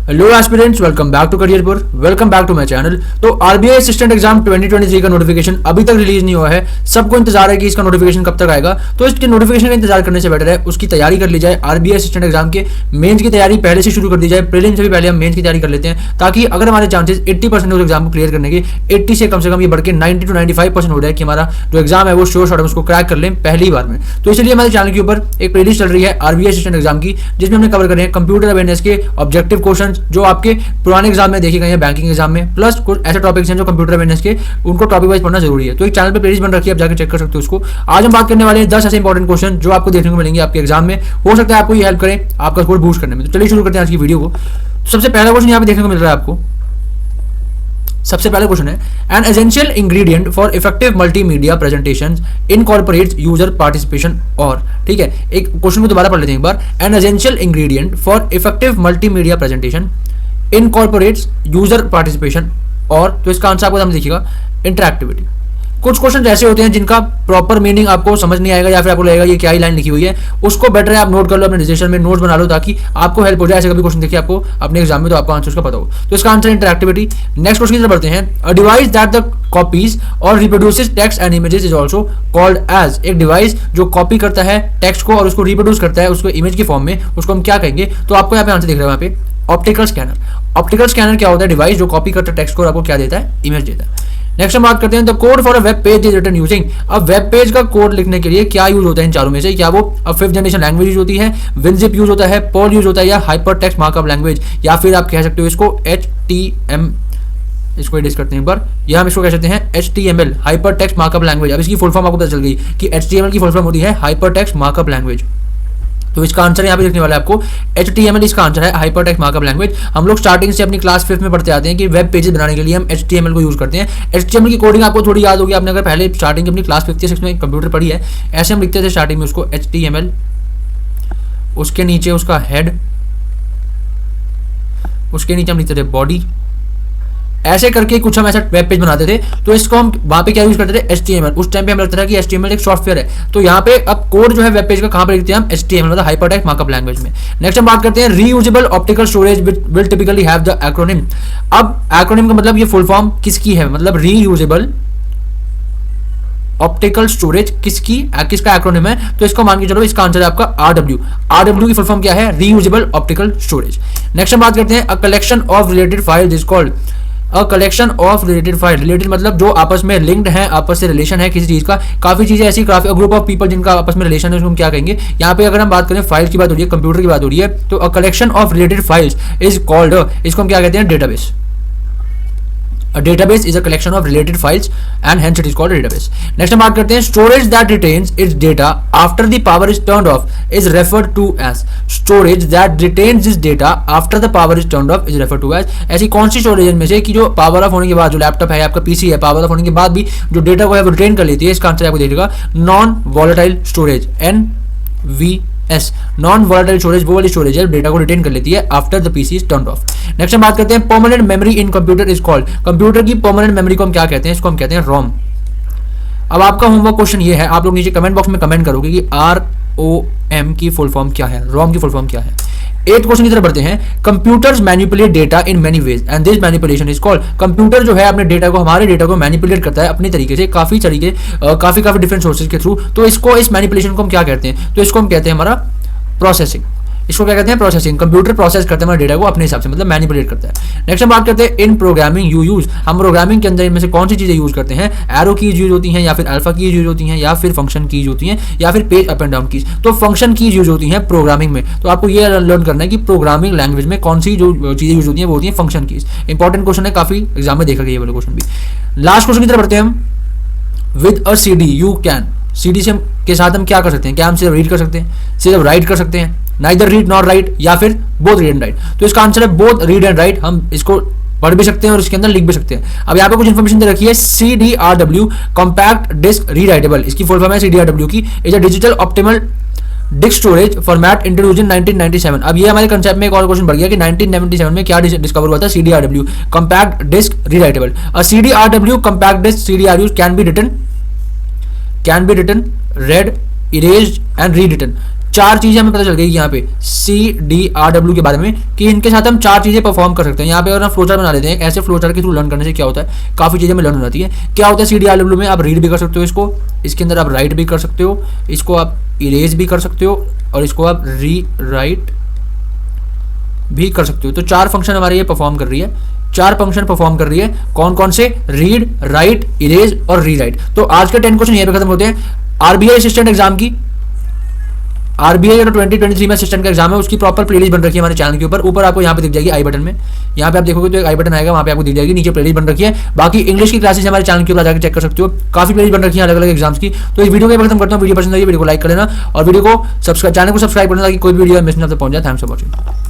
Hello aspirants, welcome back to Careerpur, welcome back to my channel. तो RBI assistant exam 2023 का notification अभी तक release नहीं हुआ है। सबको इंतजार है कि इसका नोटिफिकेशन कब तक आएगा। तो इसके नोटिफिकेशन का इंतजार करने से बेटर है उसकी तैयारी कर ली जाए। आरबीआई असिस्टेंट एग्जाम के मेंस की तैयारी पहले से शुरू कर दी जाए। प्रीलिम से भी पहले हम मेंस की तैयारी कर लेते हैं, ताकि अगर हमारे चांसेस 80% उस एग्जाम को क्लियर करने के 80 से कम ये बढ़ के 90 to 95% हो जाए कि हमारा जो एग्जाम है वो श्योर शॉट हम उसको क्रैक कर लें पहली बार में। तो इसलिए हमारे चैनल के ऊपर एक प्लेलिस्ट चल रही है आरबीआई असिस्टेंट एग्जाम की, जिसमें हमने कवर कर रहे हैं कंप्यूटर अवेयरनेस के ऑब्जेक्टिव क्वेश्चन जो आपके पुराने एग्जाम में देखे गए हैं बैंकिंग एग्जाम में, प्लस कुछ ऐसे टॉपिक्स हैं जो कंप्यूटर अवेयरनेस के उनको टॉपिक वाइज पढ़ना जरूरी है। तो एक चैनल पे प्लेलिस्ट बन रखी है, आप जाकर चेक कर सकते हो उसको। आज हम बात करने वाले हैं 10 ऐसे इंपॉर्टेंट क्वेश्चन जो आपको देखने को मिलेंगे आपके एग्जाम में। हो सकता है आपको ये हेल्प करें आपका स्कोर बूस्ट करने में। तो चलिए शुरू करते हैं आज की वीडियो को। सबसे पहला क्वेश्चन यहाँ पे देखने को मिल रहा है आपको। सबसे पहला क्वेश्चन है, N essential ingredient for effective multimedia presentation incorporates user participation और, ठीक है, एक क्वेश्चन को दोबारा पढ़ लेते हैं एक बार। An essential ingredient for effective multimedia presentation incorporates user participation और, तो इसका आंसर आपको सामने देखिएगा इंटरएक्टिविटी। कुछ क्वेश्चन ऐसे होते हैं जिनका प्रॉपर मीनिंग आपको समझ नहीं आएगा या फिर आपको लगेगा ये क्या ही लाइन लिखी हुई है, उसको बेटर है आप नोट कर लो, अपने डिस्कशन में नोट्स बना लो ताकि आपको हेल्प हो जाए। ऐसे कभी क्वेश्चन देखिए आपको अपने एग्जाम में तो आपको आंसर उसका पता हो। तो इसका आंसर इंटरएक्टिविटी। नेक्स्ट क्वेश्चन की तरफ बढ़ते हैं। A device that the copies और reproduces text and images is also called as. एक डिवाइस जो कॉपी करता है टेक्स्ट को और उसको रिप्रोड्यूस करता है उसको इमेज के फॉर्म में, उसको हम क्या कहेंगे? तो आपको यहाँ पे आंसर दिख रहा है वहाँ पे ऑप्टिकल स्कैनर। ऑप्टिकल स्कैनर क्या होता है? डिवाइस जो कॉपी करता है टेक्स्ट को और आपको क्या देता है? इमेज देता है। नेक्स्ट हम बात करते हैं the code for a web page is written using. अब वेब पेज का कोड लिखने के लिए क्या यूज होता है इन चारों में से? क्या वो फिफ्थ जनरेशन लैंग्वेज यूज होती है, विनजिप यूज होता है, पर्ल यूज होता है, या हाइपर टेक्स्ट मार्कअप लैंग्वेज, या फिर आप कह सकते हो इसको HTML। इसको एडिट करते हैं एक बार। या हम इसको कह सकते हैं HTML, hyper text markup language. अब इसकी फुल फॉर्म आपको पता चल गई कि HTML की फुल फॉर्म होती है हाइपर टेक्स्ट मार्कअप लैंग्वेज। तो इसका आंसर यहाँ पे लिखने वाला है आपको HTML। इसका आंसर है हाइपर टेक्स्ट मार्कअप लैंग्वेज। हम लोग स्टार्टिंग से अपनी क्लास 5th में पढ़ते आते हैं कि वेब पेजेस बनाने के लिए हम HTML को यूज करते हैं। HTML की कोडिंग आपको थोड़ी याद होगी, आपने अगर पहले स्टार्टिंग अपनी क्लास 5th या 6th में कंप्यूटर पढ़ी है। ऐसे हम लिखते थे स्टार्टिंग में उसको HTML, उसके नीचे उसका हेड, उसके नीचे हम लिखते थे बॉडी, ऐसे करके कुछ हम ऐसा वेब पेज बनाते थे। तो इसको हम वहां पे क्या यूज करते थे? HTML। उस टाइम पे हमें लगता था कि HTML एक सॉफ्टवेयर है। तो यहाँ पे अब कोड जो है वेब पेज का कहां पे लिखते हैं हम? HTML, मतलब हाइपर टेक्स्ट मार्कअप लैंग्वेज में। नेक्स्ट हम बात करते हैं reusable optical storage will typically have the acronym. अब एक्रोनिम का मतलब ये फुल फॉर्म किसकी है? मतलब रीयूजेबल ऑप्टिकल स्टोरेज किसका एक्रोनिम है? तो इसको मान के चलो इसका आंसर है आपका RW। RW की फुल फॉर्म क्या है? Reusable optical storage. नेक्स्ट हम बात करते हैं a collection of related files is called a collection of related file. Related मतलब जो आपस में लिंक्ड है, आपस से रिलेशन है किसी चीज का। काफी चीजें ऐसी, काफी ग्रुप ऑफ पीपल जिनका आपस में रिलेशन है, उसको हम क्या कहेंगे? यहाँ पे अगर हम बात करें फाइल की बात हो रही है, कंप्यूटर की बात हो रही है, तो a collection of related files is called, इसको हम क्या कहते हैं? Database. A database is a collection of related files and hence it is called a database. Next हम बात करते हैं storage that retains its data after the power is turned off is referred to as। storage that retains its data after the power is turned off is referred to as। ऐसी कौन सी storage में से कि जो power of होने के बाद, जो लैपटॉप है आपका PC है, पावर ऑफ होने के बाद भी जो डेटा को है वो रिटेन कर लेती है? इसका आंसर आपको देखिएगा non volatile storage, NVS। Non volatile storage वो वाली स्टोरेज है डेटा को रिटेन कर लेती है after the PC is turned of. Next हम बात करते हैं permanent memory in computer is called. Computer की परमानेंट मेमोरी को हम क्या कहते हैं? इसको हम कहते हैं ROM। अब आपका होमवर्क क्वेश्चन ये है, आप लोग नीचे कमेंट बॉक्स में कमेंट करोगे कि ROM की फुल फॉर्म क्या है, ROM की फुल फॉर्म क्या है। 8th क्वेश्चन की तरफ बढ़ते हैं। Computers manipulate data in many ways and this manipulation is called. Computer जो है अपने डेटा को, हमारे डेटा को मैनिपुलेट करता है अपनी तरीके से, काफी डिफरेंट सोर्सेज के थ्रू। तो इसको, इस मैनिपुलेशन को हम क्या कहते हैं? तो इसको हम कहते हैं हमारा प्रोसेसिंग। इसको क्या कहते हैं? प्रोसेसिंग। कंप्यूटर प्रोसेस करता है हमारे डेटा को अपने हिसाब से, मतलब मैनिपुलेट करता है। नेक्स्ट हम बात करते हैं इन प्रोग्रामिंग यू यूज। हम प्रोग्रामिंग के अंदर इनमें से कौन सी चीजें यूज करते हैं? एरो कीज यूज होती हैं, या फिर अल्फा कीज यूज होती हैं, या फिर फंक्शन कीज होती हैं, या फिर page up and down keys. तो फंक्शन कीज यूज होती हैं प्रोग्रामिंग में। तो आपको ये लर्न करना है कि प्रोग्रामिंग लैंग्वेज में कौन सी जो चीजें यूज होती हैं वो होती है फंक्शन कीज। इंपॉर्टेंट क्वेश्चन है, काफी एग्जाम में देखा गया ये वाला क्वेश्चन भी। लास्ट क्वेश्चन की तरफ बढ़ते हैं हम। With a CD you can. CD से के साथ हम क्या कर सकते हैं? क्या हम सिर्फ रीड कर सकते हैं, सिर्फ राइट कर सकते हैं? नाइदर रीड नॉट राइट, या फिर बोथ रीड एंड राइट। तो इसका आंसर है बोथ रीड एंड राइट। हम इसको पढ़ भी सकते हैं और इसके अंदर लिख भी सकते हैं। अब यहाँ पे कुछ इन्फॉर्मेशन दे रखी है। CDRW कॉम्पैक्ट डिस्क रीराइटेबल, इसकी फुल फॉर्म है CDRW की, is a digital optimal disk storage format introduced in 1997। अब ये हमारे कंसेप्ट में एक और क्वेश्चन बढ़ गया कि 1997 में क्या डिस्कवर हुआ था? CDRW compact disc rewritable. CDRW compact disc CDRW can be written, read, erased and rewritten। 4 चीजें हमें पता चल गई यहाँ पे CDRW के बारे में कि इनके साथ हम 4 चीजें परफॉर्म कर सकते हैं। यहाँ पे अगर हम फ्लोचार्ट बना लेते हैं, ऐसे फ्लोचार्ट के थ्रू लर्न करने से क्या होता है, काफी चीजें में लर्न हो जाती है। क्या होता है CDRW में, आप रीड भी कर सकते हो इसको, इसके अंदर आप राइट भी कर सकते हो, इसको आप इरेज भी कर सकते हो और इसको आप री राइट भी कर सकते हो। तो 4 फंक्शन हमारे ये परफॉर्म कर रही है, 4 फंक्शन परफॉर्म कर रही है। कौन कौन से? रीड, राइट, इरेज और रीराइट। तो आज के 10 क्वेश्चन यहीं पे खत्म होते हैं। आरबीआई असिस्टेंट एग्जाम की, आरबीआई जो 2023 में असिस्टेंट का एग्जाम है उसकी प्रॉपर प्लेलिस्ट बन रखी है हमारे चैनल के ऊपर। ऊपर आपको यहाँ पे दिख जाएगी आई बटन में, यहाँ पे आप देखोगे तो एक आई बटन आएगा, वहाँ पे आपको दिख जाएगी, नीचे प्लेलिस्ट बन रखी है। बाकी इंग्लिश की क्लासेस हमारे चैनल के ऊपर जाकर चेक कर सकते हो, काफी प्लेलिस्ट बन रखी है अलग अलग एग्जाम्स की। तो इस वीडियो को खत्म करता हूँ। वीडियो पसंद आई वीडियो को लाइक कर लेना और वीडियो को सब्सक्राइब, चैनल को सब्सक्राइब करना ताकि कोई भी वीडियो मिस ना पहुंच जाए। Thanks for watching.